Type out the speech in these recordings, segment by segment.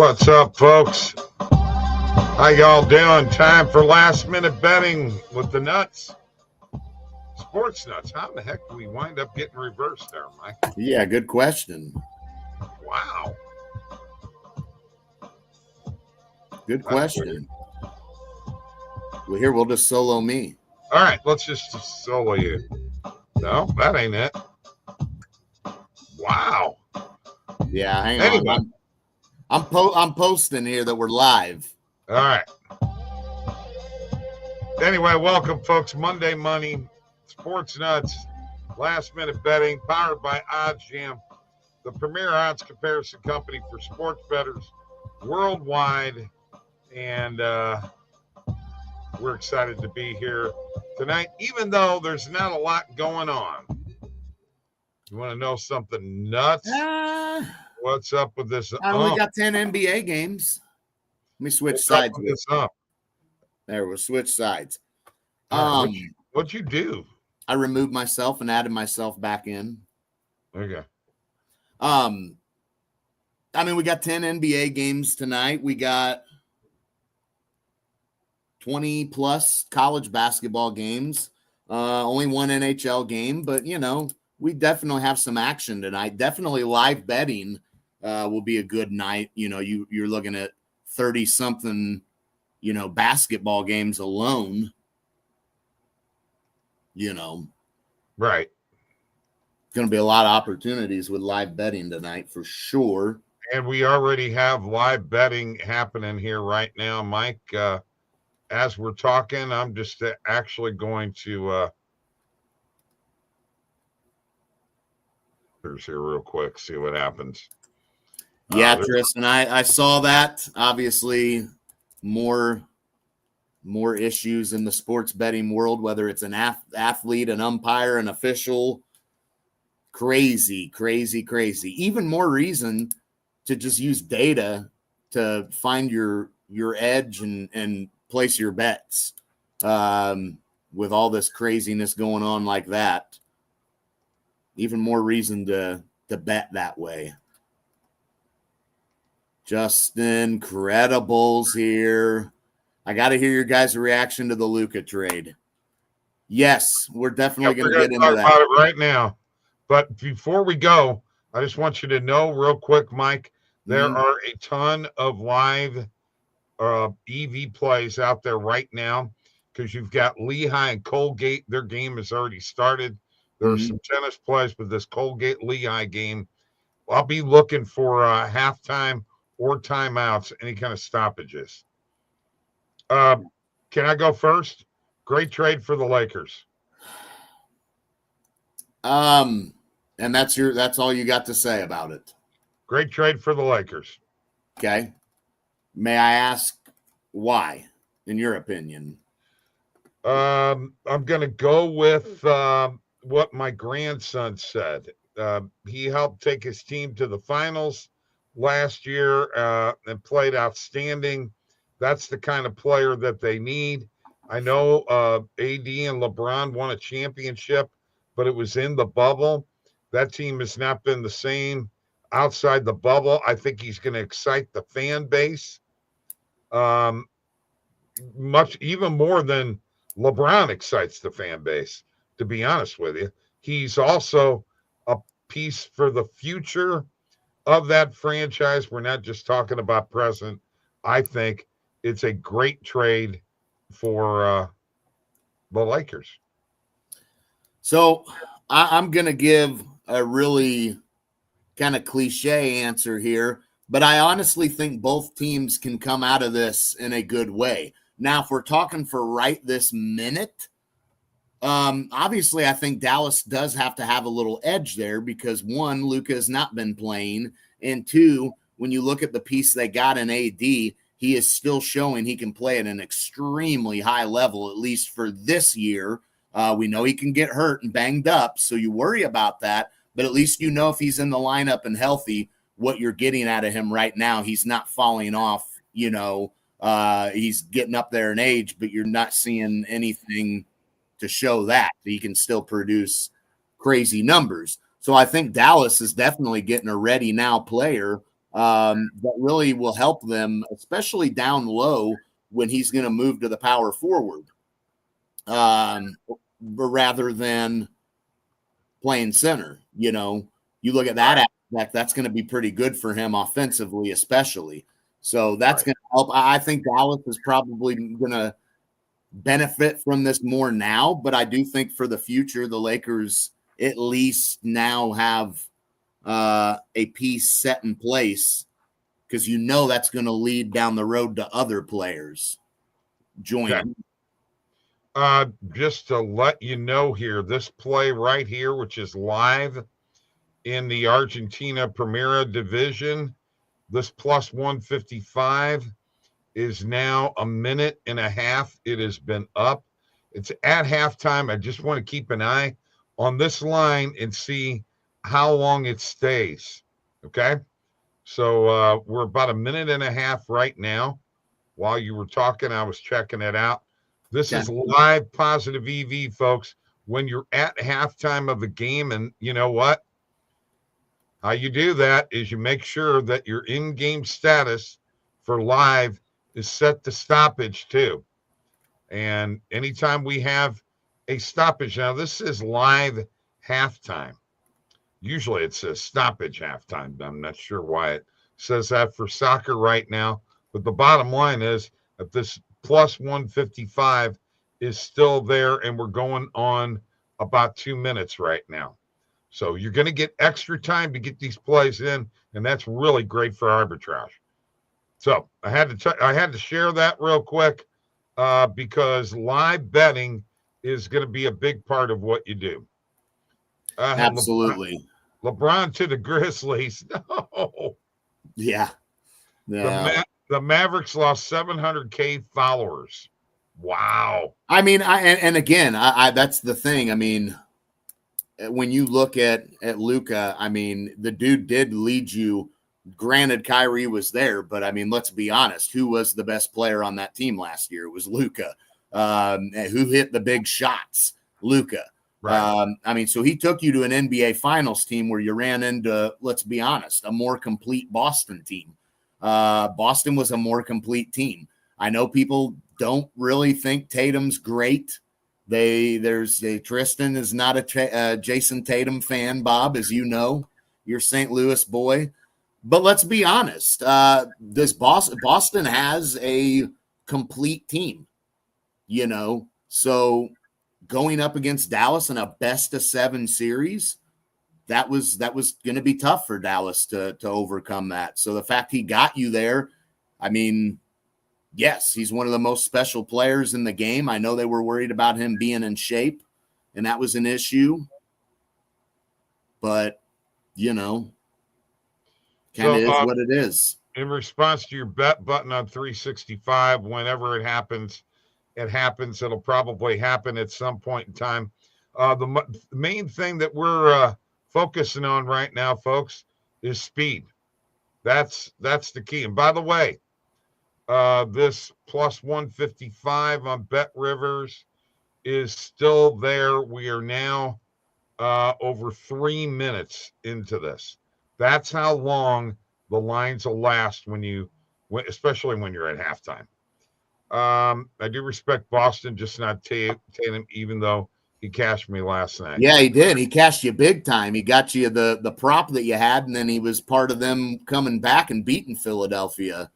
What's up, folks? How y'all doing? Time for last minute betting with the Nutz. Sports Nuts. How in the heck do we wind up getting reversed there, Mike? Yeah, good question. Wow. Good question. Well, here, we'll just solo me. All right, let's just solo you. No, that ain't it. Wow. Yeah, hang Anyway. on. I'm posting here that we're live. All right. Anyway, welcome, folks. Monday Money, Sports Nuts, last minute betting, powered by OddsJam, the premier odds comparison company for sports bettors worldwide. And we're excited to be here tonight, even though there's not a lot going on. You want to know something nuts? What's up with this? I only got 10 NBA games. Let me switch sides. There, we'll switch sides. What'd you do? I removed myself and added myself back in. Okay. I mean, we got 10 NBA games tonight. We got 20 plus college basketball games. Only one NHL game, but you know, we definitely have some action tonight. Definitely live betting will be a good night. You know, you're looking at 30 something, you know, basketball games alone. You know, right. Going to be a lot of opportunities with live betting tonight for sure. And we already have live betting happening here right now, Mike. As we're talking, I'm just actually going to here's here real quick, see what happens. Yeah, Tristan, I saw that. Obviously, more issues in the sports betting world, whether it's an athlete, an umpire, an official. Crazy. Even more reason to just use data to find your edge and place your bets. With all this craziness going on like that, even more reason to bet that way. Just incredibles here. I got to hear your guys' reaction to the Luka trade. Yes, we're definitely going to get into that. About it right now. But before we go, I just want you to know real quick, Mike, there are a ton of live EV plays out there right now because you've got Lehigh and Colgate. Their game has already started. There are some tennis plays, but this Colgate-Lehigh game, I'll be looking for halftime or timeouts, any kind of stoppages. Can I go first? Great trade for the Lakers. And that's all you got to say about it. Great trade for the Lakers. Okay. May I ask why, in your opinion? I'm going to go with what my grandson said. He helped take his team to the finals last year and played outstanding. That's the kind of player that they need. I know AD and LeBron won a championship, but it was in the bubble. That team has not been the same outside the bubble. I think he's going to excite the fan base much, even more than LeBron excites the fan base, to be honest with you. He's also a piece for the future of that franchise. We're not just talking about present. I think it's a great trade for the Lakers. So I'm going to give a really kind of cliche answer here, but I honestly think both teams can come out of this in a good way. Now, if we're talking for right this minute, obviously I think Dallas does have to have a little edge there because, one, Luka has not been playing, and two, when you look at the piece they got in AD, he is still showing he can play at an extremely high level, at least for this year. We know he can get hurt and banged up, so you worry about that, but at least you know if he's in the lineup and healthy, what you're getting out of him right now. He's not falling off, you know. He's getting up there in age, but you're not seeing anything to show that he can still produce crazy numbers. So I think Dallas is definitely getting a ready now player that really will help them, especially down low when he's going to move to the power forward, rather than playing center. You look at that aspect, that's going to be pretty good for him offensively, especially. So that's going to help. I think Dallas is probably going to benefit from this more now, but I do think for the future, the Lakers at least now have a piece set in place, because that's going to lead down the road to other players joining. Okay. Just to let you know here, this play right here, which is live in the Argentina Primera Division, this plus 155 is now a minute and a half. It has been up. It's at halftime. I just want to keep an eye on this line and see how long it stays. Okay. So we're about a minute and a half right now. While you were talking, I was checking it out. This is live positive EV, folks. When you're at halftime of a game, and you know what? How you do that is you make sure that your in-game status for live is set to stoppage too. And anytime we have a stoppage, now this is live halftime. Usually it says stoppage halftime. I'm not sure why it says that for soccer right now. But the bottom line is that this plus 155 is still there, and we're going on about 2 minutes right now. So you're going to get extra time to get these plays in, and that's really great for arbitrage. So I had to share that real quick because live betting is going to be a big part of what you do. Absolutely. LeBron to the Grizzlies. No. Yeah. The Mavericks lost 700K followers. Wow. I mean, again, that's the thing. I mean, when you look at Luka, I mean, the dude did lead you. Granted, Kyrie was there, but I mean, let's be honest. Who was the best player on that team last year? It was Luka. Who hit the big shots? Luka. Right. I mean, so he took you to an NBA Finals team where you ran into, let's be honest, a more complete Boston team. Boston was a more complete team. I know people don't really think Tatum's great. Tristan is not a Jason Tatum fan, Bob, as you know. You're St. Louis boy. But let's be honest. Boston has a complete team, So going up against Dallas in a best-of-7 series, that was going to be tough for Dallas to overcome that. So the fact he got you there, I mean, yes, he's one of the most special players in the game. I know they were worried about him being in shape, and that was an issue. But, kind of is what it is. In response to your bet button on 365, whenever it happens, it'll probably happen at some point in time. The main thing that we're focusing on right now, folks, is speed. That's the key. And by the way, this plus 155 on Bet Rivers is still there. We are now over 3 minutes into this. That's how long the lines will last especially when you're at halftime. I do respect Boston, just not Tatum, even though he cashed me last night. Yeah, he did. He cashed you big time. He got you the prop that you had, and then he was part of them coming back and beating Philadelphia.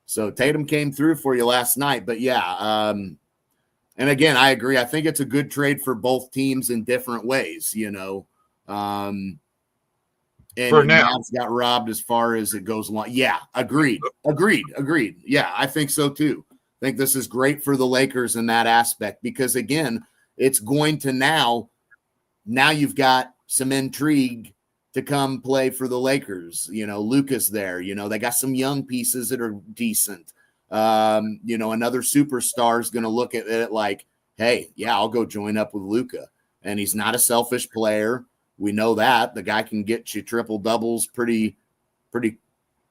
So Tatum came through for you last night. But yeah, and again, I agree. I think it's a good trade for both teams in different ways, And for now, Mavs got robbed as far as it goes along. Yeah, agreed. Yeah, I think so too. I think this is great for the Lakers in that aspect because, again, it's going to now you've got some intrigue to come play for the Lakers. Luka's there. They got some young pieces that are decent. Another superstar is going to look at it like, hey, yeah, I'll go join up with Luka. And he's not a selfish player. We know that. The guy can get you triple doubles pretty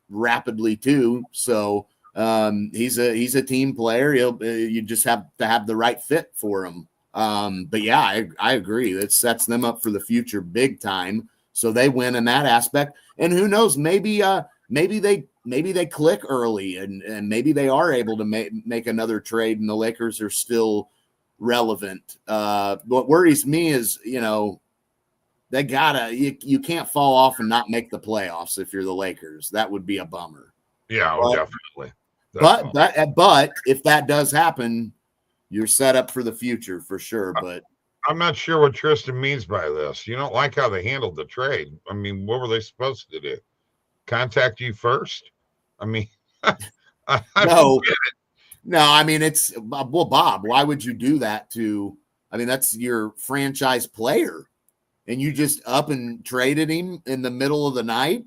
rapidly too. So he's a team player. You just have to have the right fit for him. But yeah, I agree. It sets them up for the future big time. So they win in that aspect. And who knows, maybe maybe they click early and maybe they are able to make another trade and the Lakers are still relevant. What worries me is, they you can't fall off and not make the playoffs if you're the Lakers. That would be a bummer. Yeah, definitely. But if that does happen, you're set up for the future for sure. But I'm not sure what Tristan means by this. You don't like how they handled the trade. I mean, what were they supposed to do? Contact you first? I mean, I no. I mean, it's well, Bob, why would you do that that's your franchise player and you just up and traded him in the middle of the night?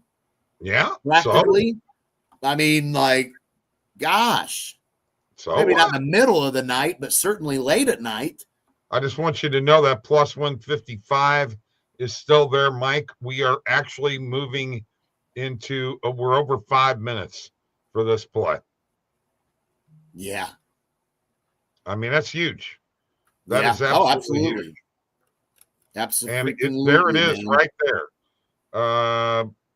Yeah. Practically. So? I mean, like, gosh. So maybe not in the middle of the night, but certainly late at night. I just want you to know that plus 155 is still there, Mike. We are actually moving into we're over 5 minutes for this play. Yeah. I mean, that's huge. That is absolutely huge. Absolutely. And there it is, right there.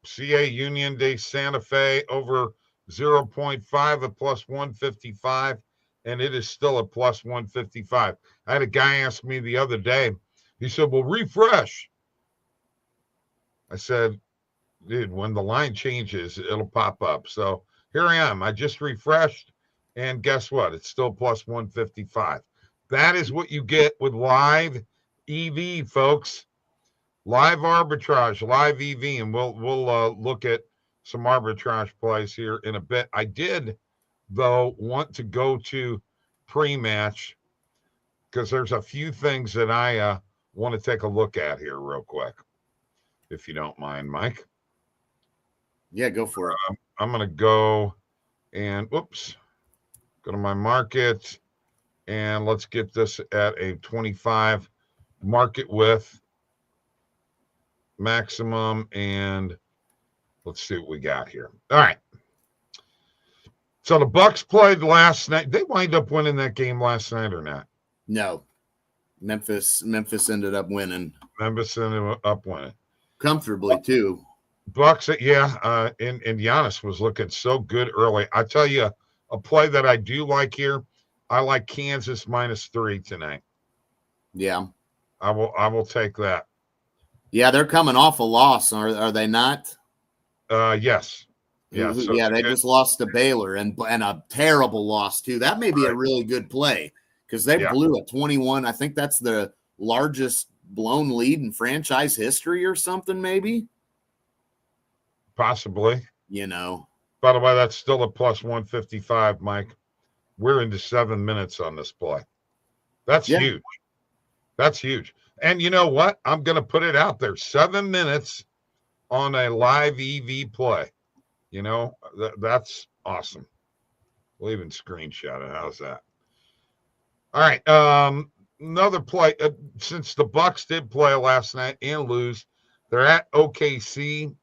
CA Union de Santa Fe over 0.5 at plus 155, and it is still at plus 155. I had a guy ask me the other day, he said, well, refresh. I said, dude, when the line changes, it'll pop up. So here I am. I just refreshed, and guess what? It's still plus 155. That is what you get with live EV, folks. Live arbitrage, live EV, and we'll look at some arbitrage plays here in a bit. I did, though, want to go to pre-match because there's a few things that I want to take a look at here real quick, if you don't mind, Mike. Yeah, go for it. I'm going to go and, go to my market, and let's get this at a 25 market width maximum, and let's see what we got here. All right. So the Bucks played last night. They wind up winning that game last night or not? No. Memphis ended up winning. Memphis ended up winning. Comfortably, too. Bucks, yeah, and Giannis was looking so good early. I tell you, a play that I do like here, I like Kansas -3 tonight. Yeah. I will take that. Yeah, they're coming off a loss, are they not? Yes. Yeah, they just lost to Baylor and a terrible loss too. That may be a really good play because they blew a 21. I think that's the largest blown lead in franchise history or something, maybe. Possibly. By the way, that's still a plus 155, Mike. We're into 7 minutes on this play. That's huge. That's huge. And you know what? I'm going to put it out there. 7 minutes on a live EV play. That's awesome. We'll even screenshot it. How's that? All right. Another play. Since the Bucks did play last night and lose, they're at OKC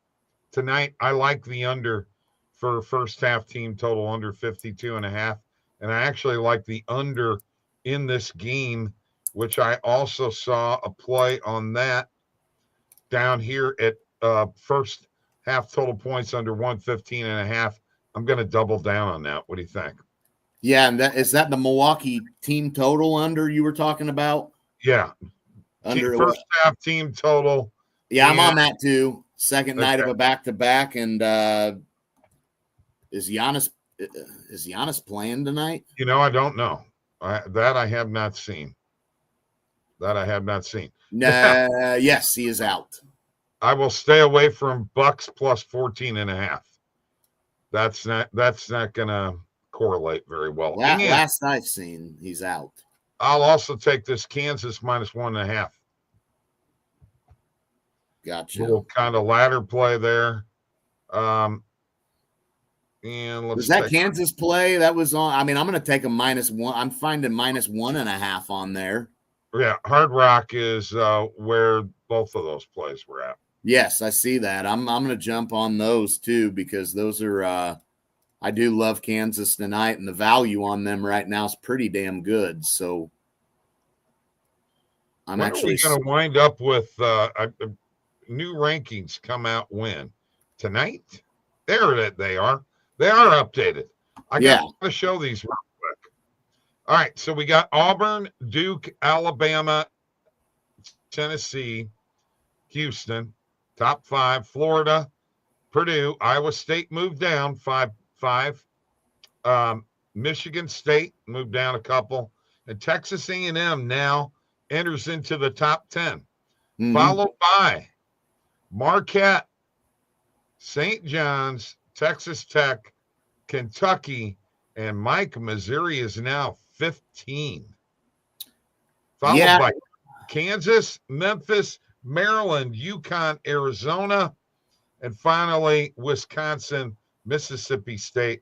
tonight. I like the under for first half team total under 52.5. And I actually like the under in this game, which I also saw a play on that down here at first half total points under 115.5. I'm going to double down on that. What do you think? Yeah, and is that the Milwaukee team total under you were talking about? Yeah. Under first half team total. Yeah, I'm on that too. Second night of a back-to-back, and is Giannis playing tonight? I don't know. That I have not seen. Yes, he is out. I will stay away from Bucks plus 14.5. That's not going to correlate very well. Last I've seen, he's out. I'll also take this Kansas -1.5. Gotcha. Little kind of ladder play there. And was that Kansas play that was on? I mean, I'm going to take a -1. I'm finding -1.5 on there. Yeah, Hard Rock is where both of those plays were at. Yes, I see that. I'm going to jump on those too because those are I do love Kansas tonight, and the value on them right now is pretty damn good. So I'm actually going to wind up with new rankings come out when? Tonight? They are. They are updated. I Yeah. got to show these real quick. All right, so we got Auburn, Duke, Alabama, Tennessee, Houston, top 5, Florida, Purdue, Iowa State moved down 5. Michigan State moved down a couple, and Texas A&M now enters into the top 10, followed by Marquette, St. John's, Texas Tech, Kentucky, and Mike, Missouri is now 15, followed by Kansas, Memphis, Maryland, UConn, Arizona, and finally Wisconsin, Mississippi State,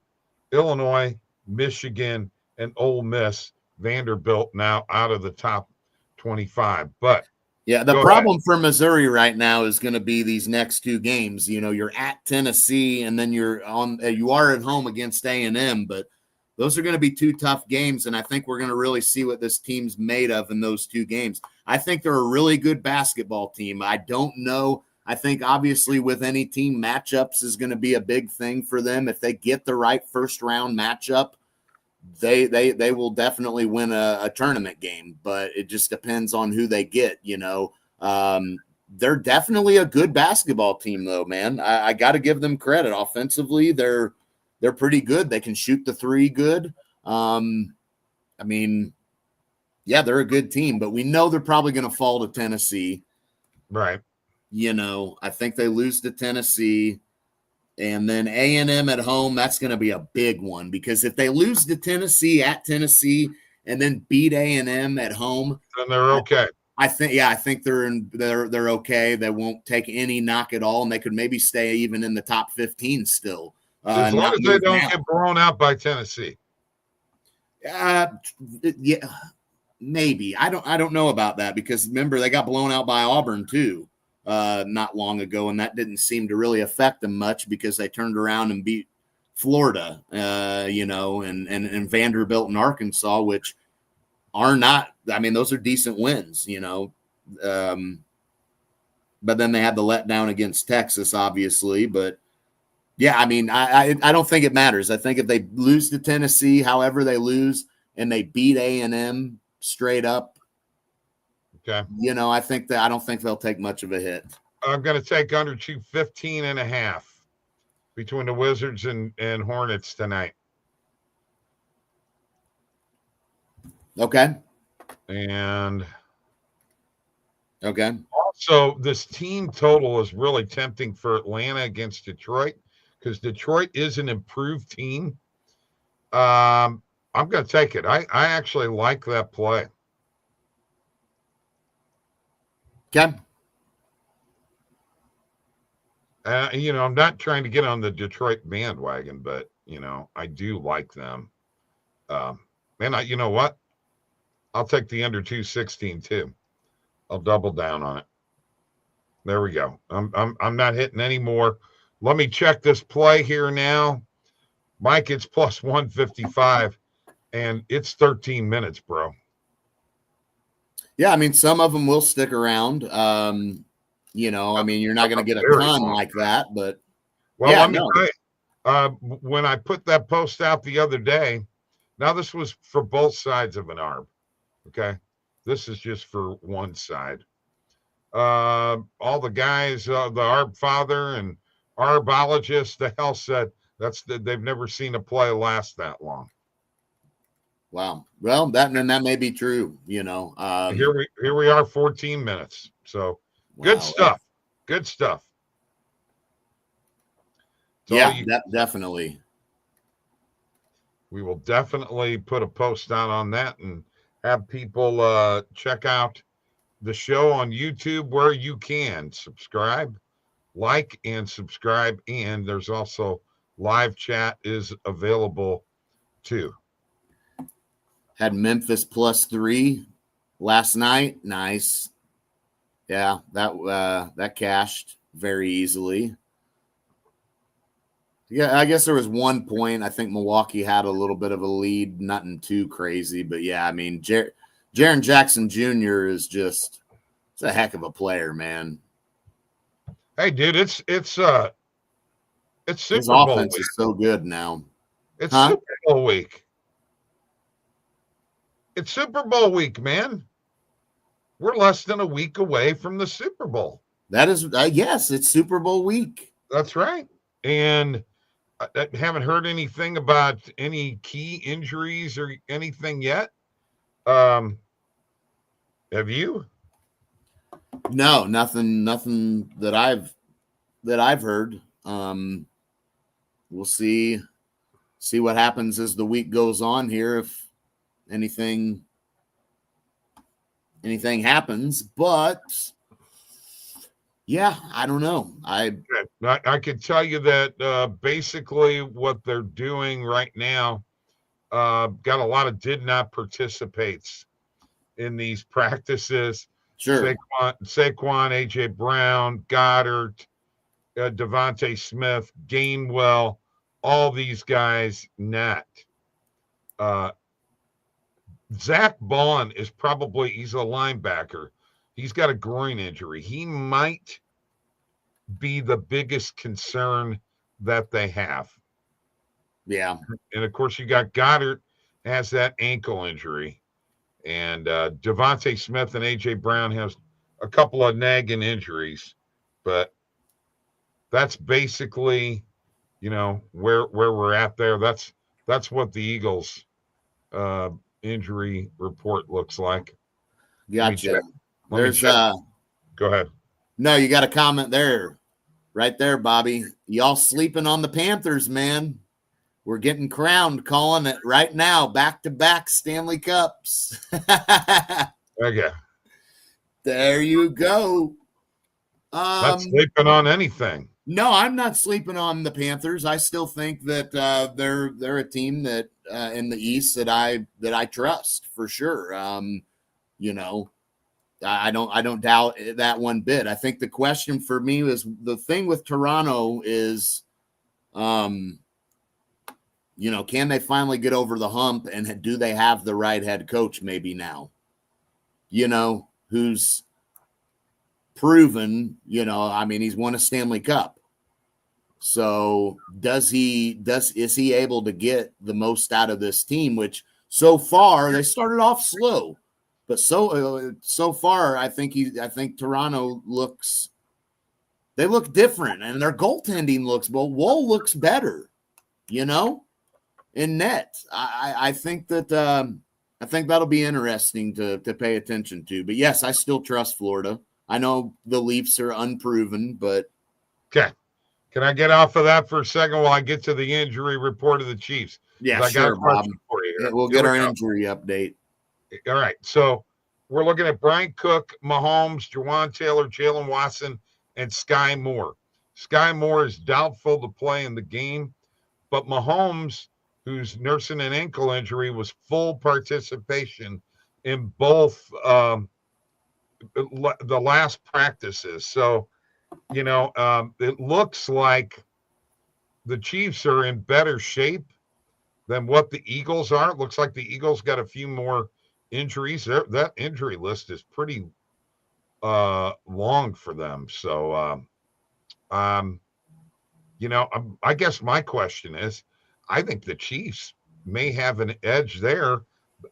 Illinois, Michigan, and Ole Miss. Vanderbilt now out of the top 25. But yeah, the problem for Missouri right now is going to be these next 2 games. You know, you're at Tennessee, and then you are at home against A&M, but those are going to be 2 tough games, and I think we're going to really see what this team's made of in those 2 games. I think they're a really good basketball team. I don't know. I think obviously with any team, matchups is going to be a big thing for them. If they get the right first-round matchup, they will definitely win a tournament game, but it just depends on who they get, you know. They're definitely a good basketball team, though, man. I got to give them credit. Offensively, they're pretty good. They can shoot the 3 good. I mean, yeah, they're a good team, but we know they're probably going to fall to Tennessee. Right. You know, I think they lose to Tennessee. And then A&M at home, that's going to be a big one, because if they lose to Tennessee at Tennessee and then beat A&M at home, then they're okay. I think they're okay. They won't take any knock at all, and they could maybe stay even in the top 15 still. As long as they don't get blown out by Tennessee. Yeah, maybe. I don't know about that, because remember they got blown out by Auburn too. Not long ago, and that didn't seem to really affect them much because they turned around and beat Florida, you know, and Vanderbilt and Arkansas, which are not, I mean, those are decent wins, you know. But then they had the letdown against Texas, obviously. But yeah, I mean, I don't think it matters. I think if they lose to Tennessee, however they lose, and they beat A&M straight up, okay, you know, I don't think they'll take much of a hit. I'm going to take under 215.5 between the Wizards and Hornets tonight. Okay. And okay. Also, this team total is really tempting for Atlanta against Detroit, because Detroit is an improved team. I'm going to take it. I actually like that play. Okay. You know, I'm not trying to get on the Detroit bandwagon, but, you know, I do like them. You know what? I'll take the under 216 too. I'll double down on it. There we go. I'm not hitting any more. Let me check this play here now. Mike, it's plus 155, and it's 13 minutes, bro. Yeah, I mean, some of them will stick around. You know, I mean, you're not going to get a ton like that, but well, yeah, let me tell you, when I put that post out the other day, now this was for both sides of an ARB. Okay, this is just for one side. All the guys, the ARB father and ARBologist, the hell said they've never seen a play last that long. Wow. Well, that may be true. You know, here we are, 14 minutes. So good stuff. Good stuff. Yeah, definitely. We will definitely put a post out on that and have people check out the show on YouTube, where you can subscribe, like, and subscribe. And there's also live chat is available too. Had Memphis +3 last night. Nice. Yeah, that cashed very easily. Yeah, I guess there was 1 point. I think Milwaukee had a little bit of a lead, nothing too crazy, but yeah, I mean, Jaren Jackson Jr. is it's a heck of a player, man. Hey, dude, it's It's His Super Bowl offense week. is so good now. It's Super Bowl week. It's Super Bowl week, man. We're less than a week away from the Super Bowl. That is, yes, it's Super Bowl week. That's right. And I haven't heard anything about any key injuries or anything yet. Have you? No, nothing that I've heard. We'll see what happens as the week goes on here, if anything happens, but yeah, I don't know. I could tell you that basically what they're doing right now, got a lot of did not participates in these practices. sure. Saquon, AJ Brown, Goddard, Devontae Smith, Gainwell, all these guys not. Zach Bond is he's a linebacker. He's got a groin injury. He might be the biggest concern that they have. Yeah. And of course, you got Goddard has that ankle injury. And Devontae Smith and AJ Brown has a couple of nagging injuries. But that's basically, where we're at there. That's what the Eagles injury report looks like. Gotcha. There's go ahead. No, you got a comment there. Right there, Bobby. Y'all sleeping on the Panthers, man. We're getting crowned, calling it right now. Back-to-back Stanley Cups. Okay. There you go. Not sleeping on anything. No, I'm not sleeping on the Panthers. I still think that they're a team that in the East that I trust for sure. I don't doubt that one bit. I think the question for me is the thing with Toronto is, can they finally get over the hump, and do they have the right head coach maybe now? Who's proven, he's won a Stanley Cup. So is he able to get the most out of this team, which so far they started off slow, but so far I think Toronto they look different, and their goaltending Woll looks better, in net. I think that'll be interesting to pay attention to. But yes, I still trust Florida. I know the Leafs are unproven, but okay. Can I get off of that for a second while I get to the injury report of the Chiefs? Yeah, I sure, got a question Bob. for you here. We'll get our injury update. All right. So we're looking at Brian Cook, Mahomes, Jawan Taylor, Jalen Watson, and Sky Moore. Sky Moore is doubtful to play in the game, but Mahomes, who's nursing an ankle injury, was full participation in both the last practices. So, it looks like the Chiefs are in better shape than what the Eagles are. It looks like the Eagles got a few more injuries. That injury list is pretty long for them. So, I guess my question is, I think the Chiefs may have an edge there.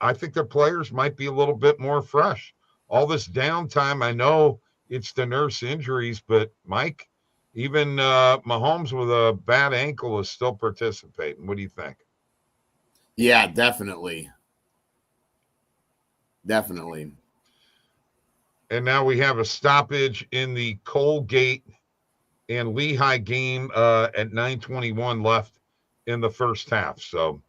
I think their players might be a little bit more fresh. All this downtime, I know it's the nurse injuries, but Mike, even Mahomes with a bad ankle is still participating. What do you think? Yeah, definitely. Definitely. And now we have a stoppage in the Colgate and Lehigh game at 9:21 left in the first half. So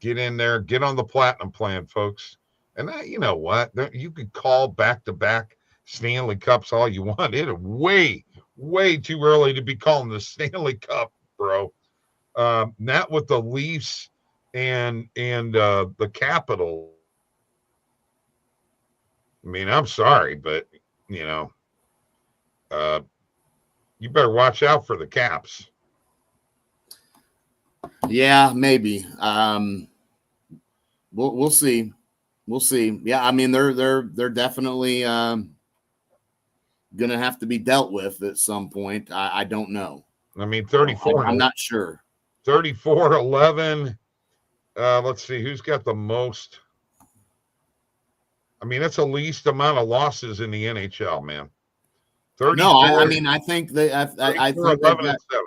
get in there, get on the platinum plan, folks. And you know what? You could call back-to-back Stanley Cups all you want. It's way, way too early to be calling the Stanley Cup, bro. Not with the Leafs and the Capitals. I mean, I'm sorry, but you better watch out for the Caps. Yeah, maybe. We'll see. We'll see. Yeah, I mean they're definitely gonna have to be dealt with at some point. I don't know. I mean, 34. I'm not sure. 34-11. Let's see who's got the most. I mean, that's the least amount of losses in the NHL, man. 34, no, I mean, I think they. I think 11 and 7.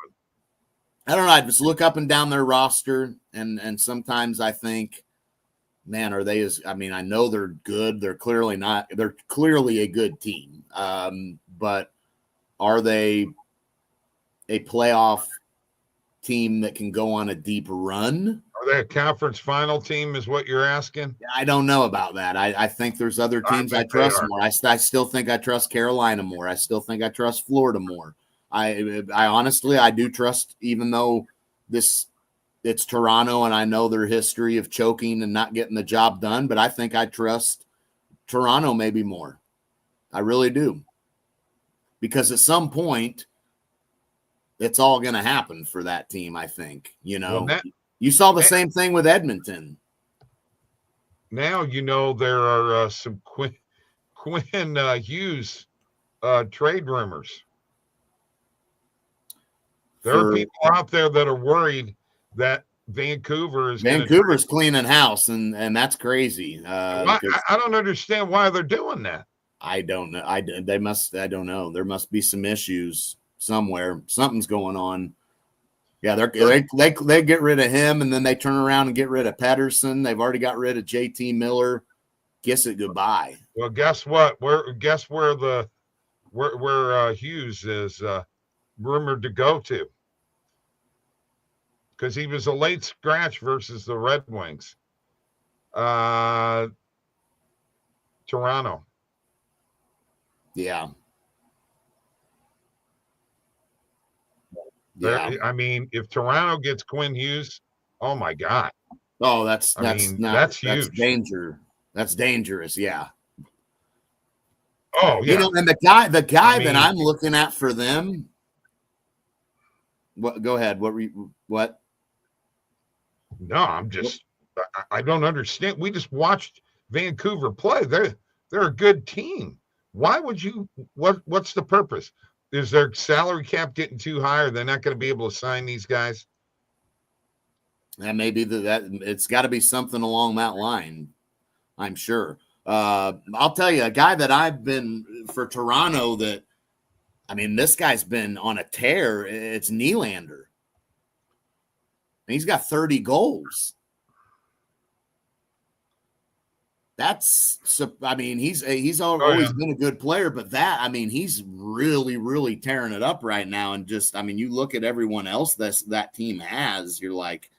I don't know. I just look up and down their roster, and sometimes I think, man, are they as? I mean, I know they're good. They're clearly not. They're clearly a good team. But are they a playoff team that can go on a deep run? Are they a conference final team is what you're asking? I don't know about that. I think there's other teams I trust more. I still think I trust Carolina more. I still think I trust Florida more. I honestly, I do trust, even though it's Toronto and I know their history of choking and not getting the job done, but I think I trust Toronto maybe more. I really do. Because at some point, it's all going to happen for that team, I think. You saw the same thing with Edmonton. Now, there are some Quinn Hughes trade rumors. There are people out there that are worried that Vancouver's cleaning house, and that's crazy. I don't understand why they're doing that. I don't know. I don't know. There must be some issues somewhere. Something's going on. Yeah, they get rid of him, and then they turn around and get rid of Pedersen. They've already got rid of JT Miller. Kiss it goodbye. Well, guess what? Where Hughes is rumored to go to? Because he was a late scratch versus the Red Wings. Toronto. Yeah. Yeah. I mean, if Toronto gets Quinn Hughes, oh my God. Oh, that's huge. That's danger. That's dangerous. Yeah. Oh, yeah. And the guy that I'm looking at for them. What? Go ahead. What? No, I don't understand. We just watched Vancouver play. They're a good team. Why would you? What's the purpose? Is their salary cap getting too high? Or they're not going to be able to sign these guys? And maybe that it's got to be something along that line. I'm sure. I'll tell you, a guy that I've been for Toronto that, I mean, this guy's been on a tear. It's Nylander. He's got 30 goals. He's always been a good player, but he's really, really tearing it up right now. And you look at everyone else that team has, you're like,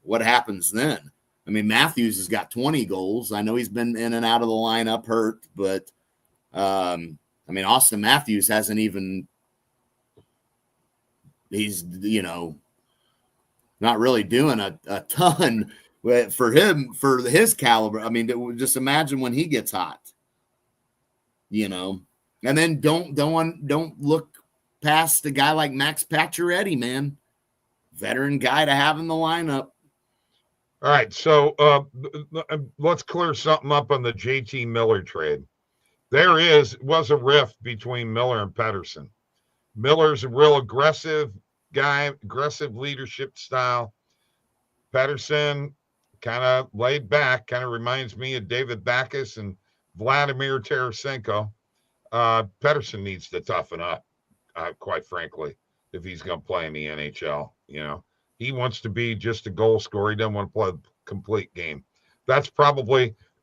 what happens then? I mean, Matthews has got 20 goals. I know he's been in and out of the lineup hurt, but Austin Matthews hasn't even, he's, not really doing a ton for him, for his caliber. I mean, just imagine when he gets hot, and then don't look past a guy like Max Pacioretty, man, veteran guy to have in the lineup. All right. So let's clear something up on the JT Miller trade. There was a rift between Miller and Pedersen. Miller's a real aggressive guy, aggressive leadership style. Pedersen kind of laid back, kind of reminds me of David Backes and Vladimir Tarasenko. Pedersen needs to toughen up, quite frankly, if he's going to play in the NHL. He wants to be just a goal scorer. He doesn't want to play a complete game. That's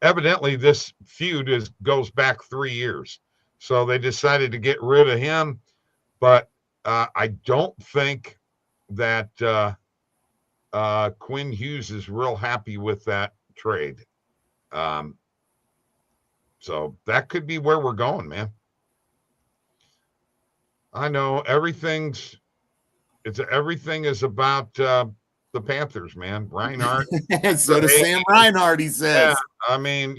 evidently this feud goes back 3 years. So they decided to get rid of him, but I don't think that Quinn Hughes is real happy with that trade. So that could be where we're going, man. I know everything is about the Panthers, man. Reinhardt. So does Sam Reinhardt, he says. Yeah, I mean,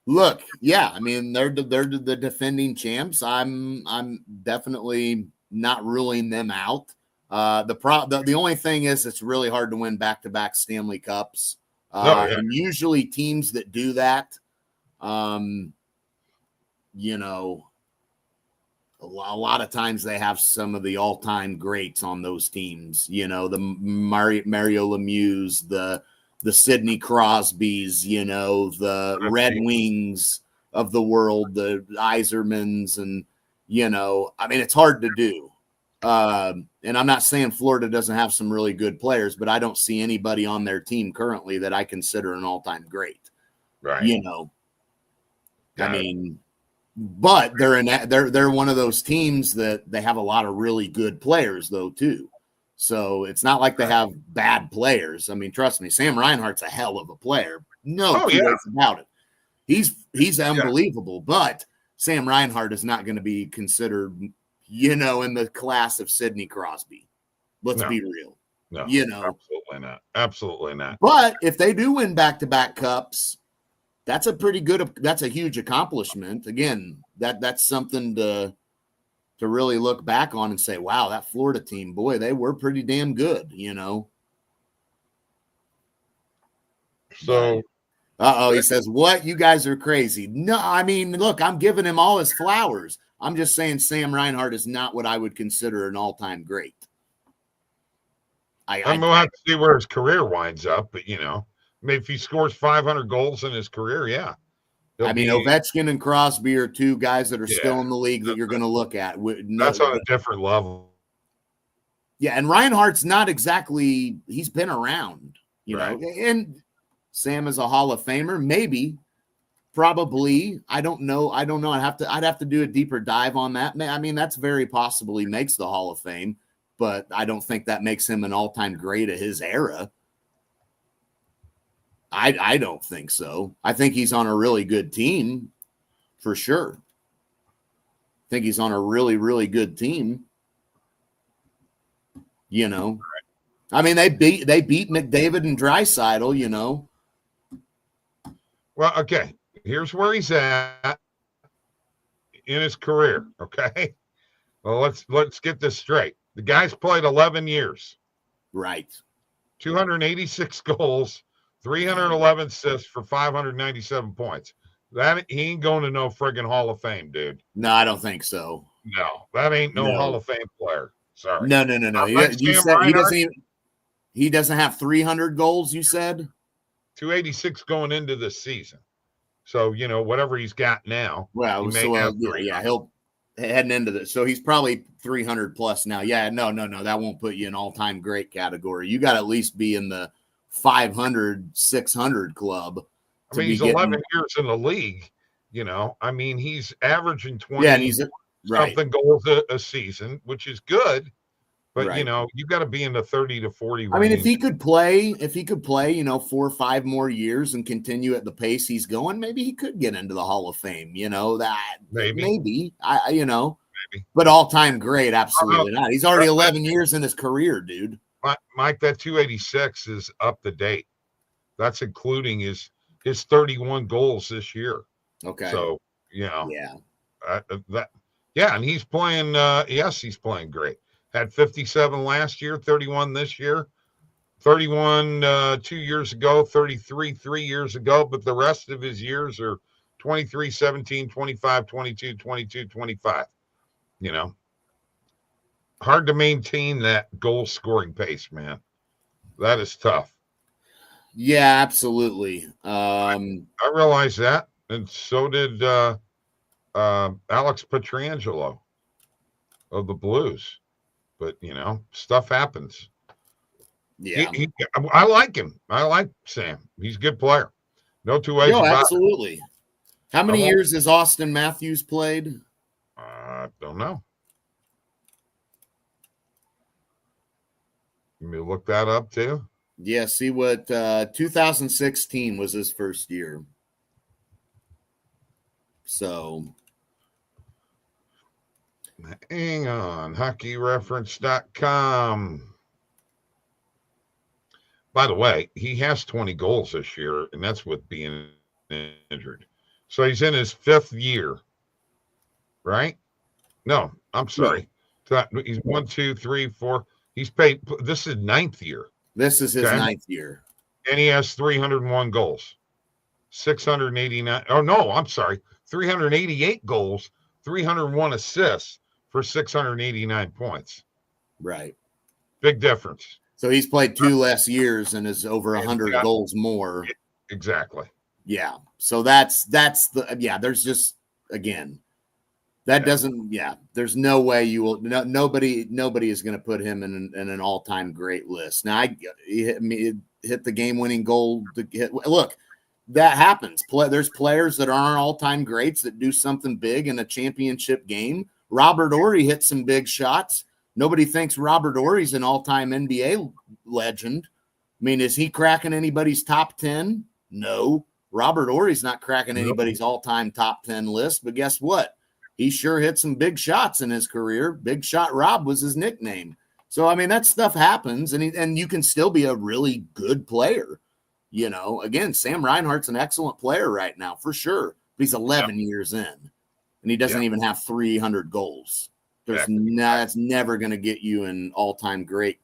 Look, yeah, I mean, they're the defending champs. I'm definitely not ruling them out. The only thing is it's really hard to win back-to-back Stanley Cups. And usually teams that do that, a lot of times they have some of the all-time greats on those teams. You know, the Mario Lemieux, the Sidney Crosbys, you know, the Red Wings of the world, the Yzermans, and, you know, I mean, it's hard to do. And I'm not saying Florida doesn't have some really good players, but I don't see anybody on their team currently that I consider an all-time great. Right. You know, I mean, but they're one of those teams that they have a lot of really good players though too. So it's not like they have bad players. I mean, trust me, Sam Reinhart's a hell of a player. No two ways about it. He's unbelievable, but Sam Reinhart is not going to be considered, you know, in the class of Sidney Crosby. Let's be real. No, you know, absolutely not. Absolutely not. But if they do win back-to-back cups, that's a huge accomplishment. Again, that's something to really look back on and say, wow, that Florida team, boy, they were pretty damn good, you know. So he says, what? You guys are crazy. No, I mean, look, I'm giving him all his flowers. I'm just saying Sam Reinhart is not what I would consider an all-time great. I'm going to have to see where his career winds up, but, you know, I mean, if he scores 500 goals in his career, yeah. I mean, Ovechkin and Crosby are two guys that are still in the league that you're going to look at. That's on a different level. Yeah, and Reinhardt's not exactly – he's been around, you know. And Sam is a Hall of Famer, maybe, probably. I don't know. I'd have to do a deeper dive on that. I mean, that's very possible he makes the Hall of Fame, but I don't think that makes him an all-time great of his era. I don't think so. I think he's on a really good team for sure. I think he's on a really, really good team. You know, I mean, they beat McDavid and Draisaitl, you know. Well, okay. Here's where he's at in his career. Okay. Well, let's get this straight. The guy's played 11 years. Right. 286 goals. 311 assists for 597 points. That he ain't going to no friggin' Hall of Fame, dude. No, I don't think so. No, that ain't no Hall of Fame player. Sorry. No. He doesn't have 300 goals, you said? 286 going into this season. So, you know, whatever he's got now. Well, he'll heading into this. So he's probably 300 plus now. Yeah, no. That won't put you in all-time great category. You got to at least be in the 500, 600 club. I mean, he's 11 years in the league, you know. I mean, he's averaging 20 something goals a season, which is good. But, you know, you got to be in the 30 to 40 range. I mean, if he could play, you know, 4 or 5 more years and continue at the pace he's going, maybe he could get into the Hall of Fame, you know, that maybe. But all-time great, absolutely not. He's already 11 years in his career, dude. Mike, that 286 is up to date. That's including his 31 goals this year. Okay. So, you know. Yeah. And he's playing, he's playing great. Had 57 last year, 31 this year, 31 2 years ago, 33 3 years ago. But the rest of his years are 23, 17, 25, 22, 22, 25. You know. Hard to maintain that goal scoring pace, man. That is tough. Yeah, absolutely. I realize that, and so did Alex Pietrangelo of the Blues. But you know, stuff happens. Yeah, I like him. I like Sam. He's a good player. No two ways about it. Absolutely. How many years has Austin Matthews played? I don't know. Let me look that up too. Yeah, see what 2016 was his first year. So hang on, hockeyreference.com. By the way, he has 20 goals this year, and that's with being injured. So he's in his 5th year, right? No, I'm sorry. He's 1, 2, 3, 4. He's paid. This is 9th year. This is his 9th year. And he has 301 goals, 689. Oh, no, I'm sorry. 388 goals, 301 assists for 689 points. Right. Big difference. So he's played 2 less years and is over 100 goals more. Exactly. Yeah. So that's there's just, again, that doesn't, there's no way you will, nobody is going to put him in an all-time great list. Now, he hit the game-winning goal. Look, that happens. There's players that aren't all-time greats that do something big in a championship game. Robert Horry hit some big shots. Nobody thinks Robert Horry's an all-time NBA legend. I mean, is he cracking anybody's top 10? No. Robert Horry's not cracking anybody's all-time top 10 list, but guess what? He sure hit some big shots in his career. Big Shot Rob was his nickname. So, I mean, that stuff happens, and you can still be a really good player. You know, again, Sam Reinhart's an excellent player right now, for sure. But he's 11 years in, and he doesn't even have 300 goals. That's never going to get you an all-time great.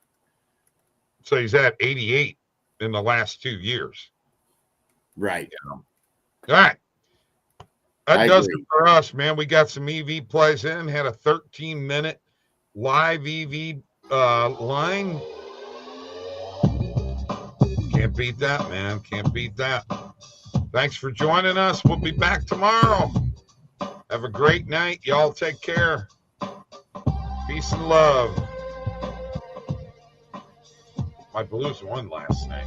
So he's at 88 in the last 2 years. Right. You know? All right. That does it for us, man. We got some EV plays in, had a 13-minute live EV line. Can't beat that, man. Can't beat that. Thanks for joining us. We'll be back tomorrow. Have a great night. Y'all take care. Peace and love. My Blues won last night.